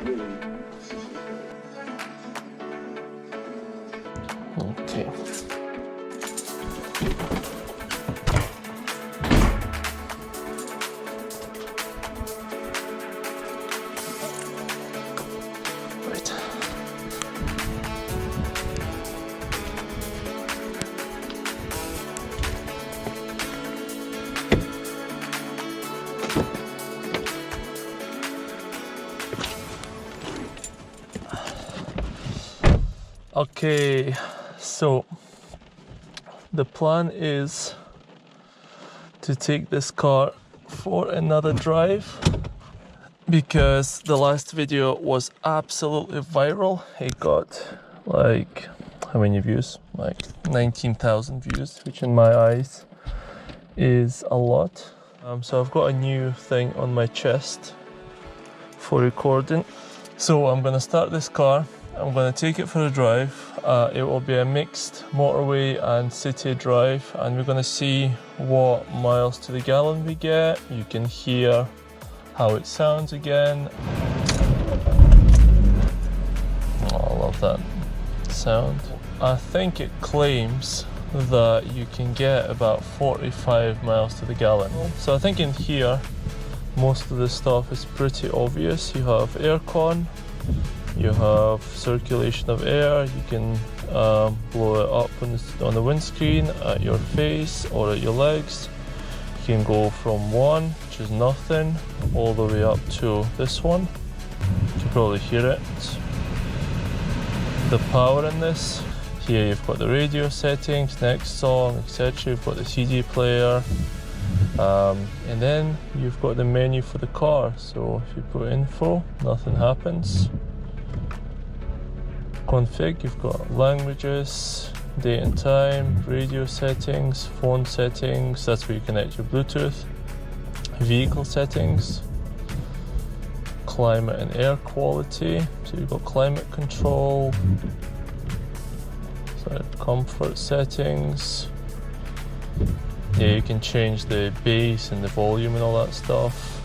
Okay. Right. Okay, so the plan is to take this car for another drive because the last video was absolutely viral. It got like, how many views? Like 19,000 views, which in my eyes is a lot. So I've got a new thing on my chest for recording. So I'm gonna start this car. I'm going to take it for a drive. It will be a mixed motorway and city drive, and we're going to see what miles to the gallon we get. You can hear how it sounds again. Oh, I love that sound. I think it claims that you can get about 45 miles to the gallon. So I think in here most of the stuff is pretty obvious. You have aircon, you have circulation of air, you can blow it up on the windscreen, at your face or at your legs. You can go from 1, which is nothing, all the way up to this one. You can probably hear it. The power in this. Here you've got the radio settings, next song, etc. You've got the CD player. And then you've got the menu for the car. So if you put info, nothing happens. Config, you've got languages, date and time, radio settings, phone settings, that's where you connect your Bluetooth, vehicle settings, climate and air quality, so you've got climate control, comfort settings. Yeah, you can change the bass and the volume and all that stuff.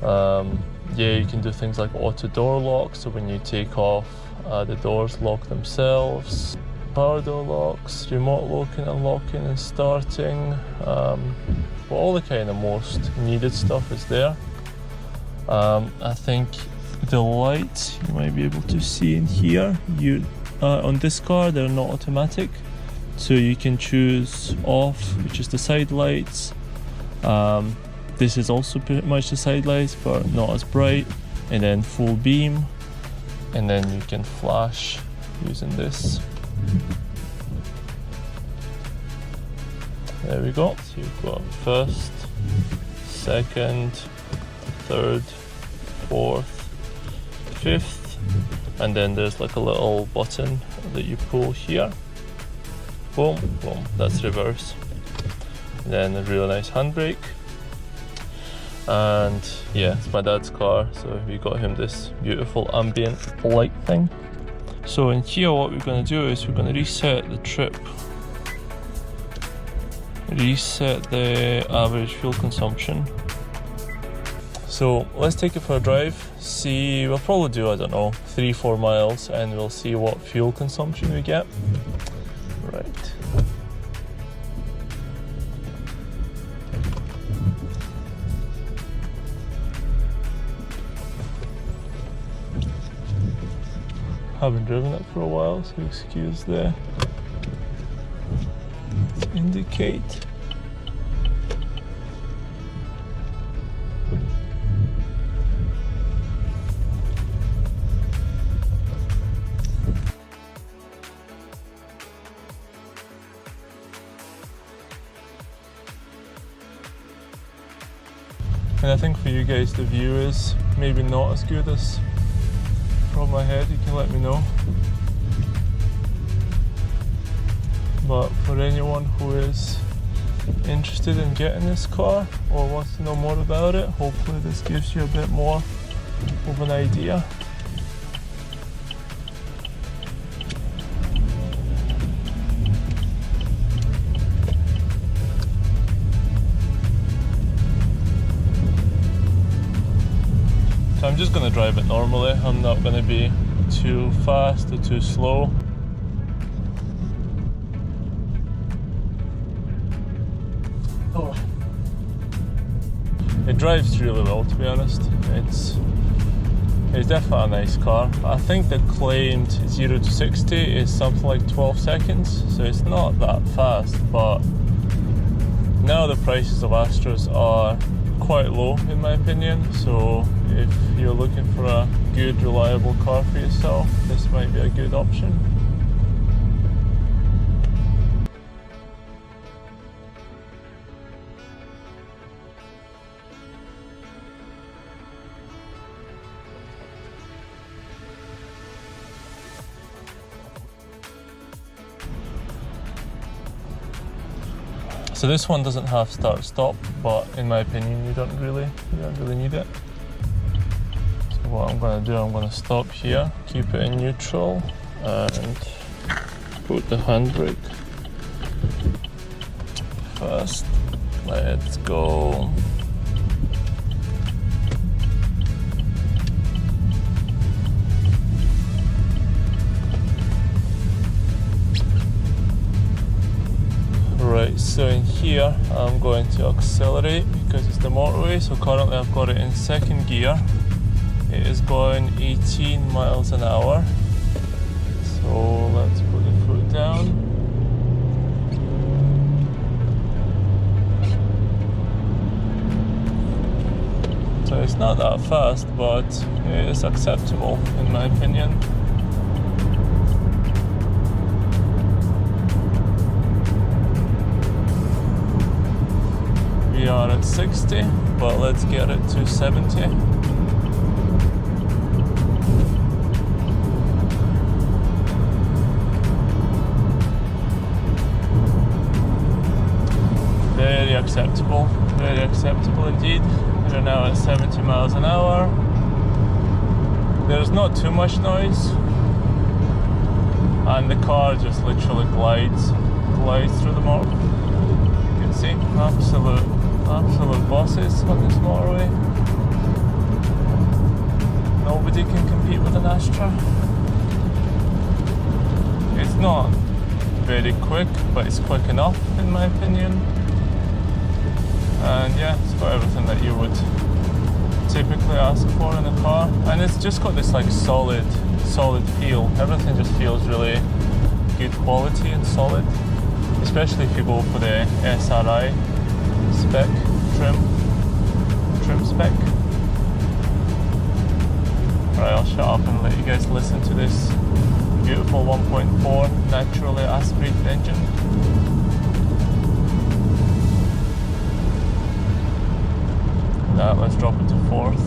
Yeah, you can do things like auto door lock, so when you take off, the doors lock themselves. Power door locks, remote locking, unlocking and starting. But all the kind of most needed stuff is there. I think the lights you might be able to see in here. On this car they're not automatic, so you can choose off, which is the side lights. This is also pretty much the side lights, but not as bright. And then full beam, and then you can flash using this. There we go. So you've got first, second, third, fourth, fifth, and then there's like a little button that you pull here. Boom, boom, that's reverse. And then a really nice handbrake. And yeah, it's my dad's car, so we got him this beautiful ambient light thing. So in here what we're going to do is we're going to reset the trip, reset the average fuel consumption. So let's take it for a drive, see, we'll probably do, I don't know, 3-4 miles, and we'll see what fuel consumption we get. Right. Haven't driven it for a while, so excuse the indicate. And I think for you guys, the view is maybe not as good as from my head. You can let me know. But for anyone who is interested in getting this car or wants to know more about it, hopefully this gives you a bit more of an idea. So I'm just going to drive it normally. I'm not going to be too fast or too slow. Oh. It drives really well, to be honest. It's definitely a nice car. I think the claimed 0 to 60 is something like 12 seconds, so it's not that fast, but now the prices of Astras are quite low in my opinion, so if you're looking for a good reliable car for yourself, this might be a good option. So this one doesn't have start stop, but in my opinion you don't really need it. So what I'm going to do, I'm going to stop here, keep it in neutral, and put the handbrake first. Let's go. Right, so in here I'm going to accelerate because it's the motorway. So currently I've got it in second gear. It is going 18 miles an hour. So let's put the foot down. So it's not that fast, but it is acceptable in my opinion. We are at 60, but let's get it to 70. Very acceptable indeed. We're now at 70 miles an hour. There's not too much noise, and the car just literally glides through the motor. You can see, absolute bosses on this motorway. Nobody can compete with an Astra. It's not very quick, but it's quick enough in my opinion. And yeah, it's got everything that you would typically ask for in a car. And it's just got this like solid feel. Everything just feels really good quality and solid. Especially if you go for the SRI spec, trim spec. Right, I'll shut up and let you guys listen to this beautiful 1.4 naturally aspirated engine. Now let's drop it to fourth,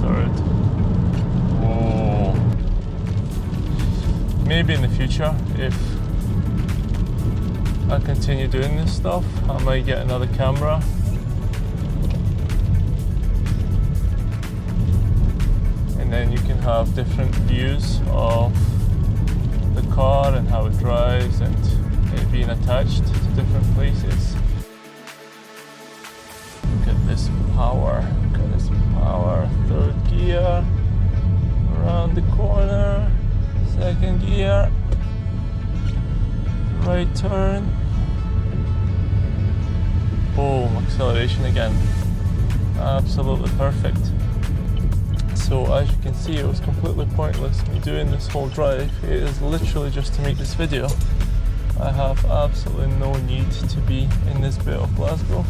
third. Whoa. Maybe in the future, if I continue doing this stuff, I might get another camera. And then you can have different views of the car and how it drives and it being attached to different places. Look at this power, third gear, around the corner, second gear, right turn, boom, acceleration again, absolutely perfect. So as you can see, it was completely pointless me doing this whole drive. It is literally just to make this video. I have absolutely no need to be in this bit of Glasgow.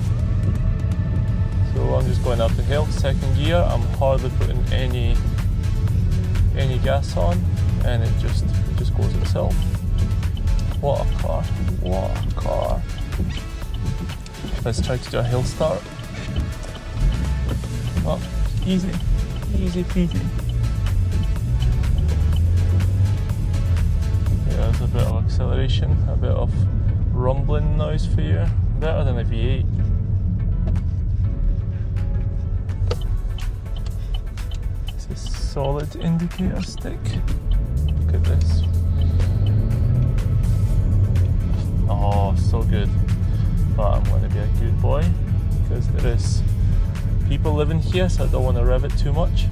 So I'm just going up the hill, second gear. I'm hardly putting any gas on, and it just goes itself. What a car! What a car! Let's try to do a hill start. Oh, easy peasy. Yeah, there's a bit of acceleration, a bit of rumbling noise for you. Better than a V8. Solid indicator stick. Look at this. Oh, so good. But I'm going to be a good boy because there is people living here, so I don't want to rev it too much.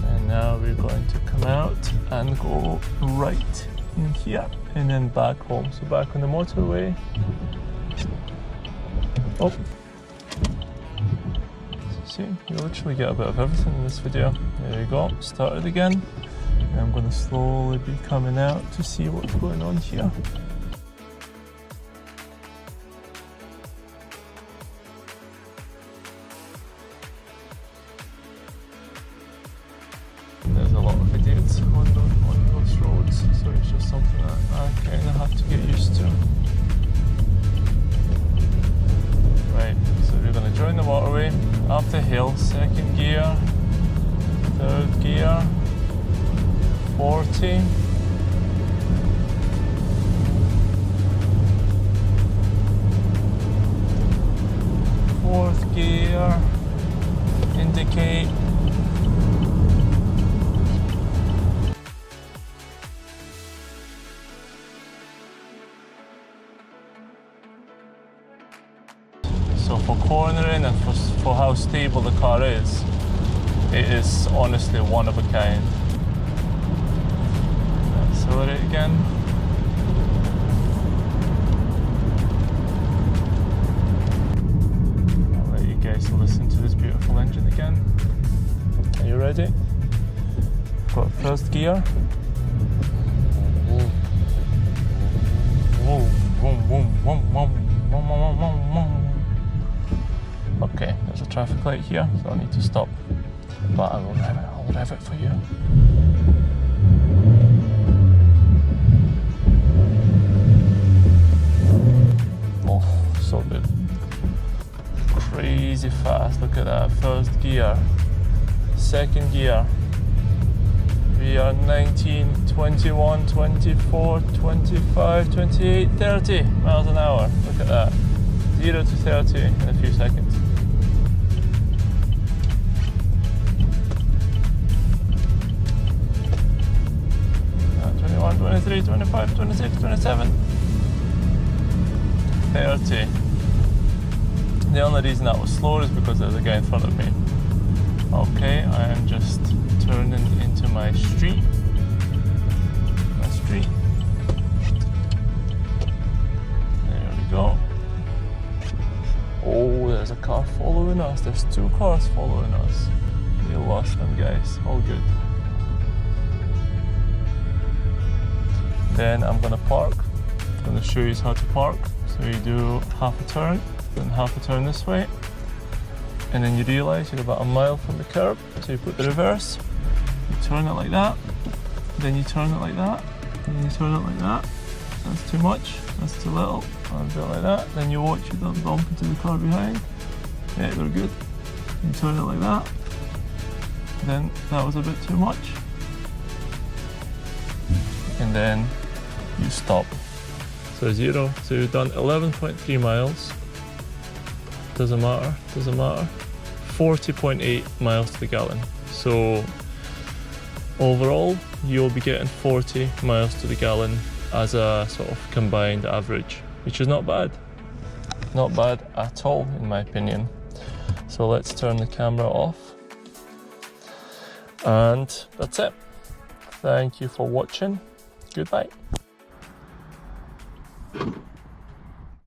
And now we're going to come out and go right in here and then back home. So back on the motorway. Oh, see, you literally get a bit of everything in this video. There you go, started again. And I'm going to slowly be coming out to see what's going on here. There's a lot of idiots on those roads, so it's just something that I kind of have to get used to. Right, so we're going to join the motorway, up the hill, second gear, third gear, 40. Fourth gear, indicate. So for cornering and for how stable the car is, it is honestly one of a kind. Accelerate again. I'll let you guys listen to this beautiful engine again. Are you ready? Got first gear. Okay, there's a traffic light here, so I need to stop. But I will rev it for you. Oh, so good. Crazy fast, look at that. First gear, second gear. We are 19, 21, 24, 25, 28, 30 miles an hour. Look at that. 0 to 30 in a few seconds. 23, 25, 26, 27, 30. The only reason that was slower is because there's a guy in front of me. Okay, I am just turning into my street. There we go. Oh, there's a car following us. There's two cars following us. We lost them, guys. All good. Then I'm going to park. I'm going to show you how to park. So you do half a turn, then half a turn this way, and then you realise you're about a mile from the curb. So you put the reverse, you turn it like that, then you turn it like that, then you turn it like that. That's too much, that's too little. I'll do it like that. Then you watch it don't bump into the car behind. Yeah, they're good. You turn it like that. Then that was a bit too much. And then you stop. So 0, so you've done 11.3 miles. Doesn't matter. 40.8 miles to the gallon. So overall, you'll be getting 40 miles to the gallon as a sort of combined average, which is not bad. Not bad at all, in my opinion. So let's turn the camera off. And that's it. Thank you for watching. Goodbye.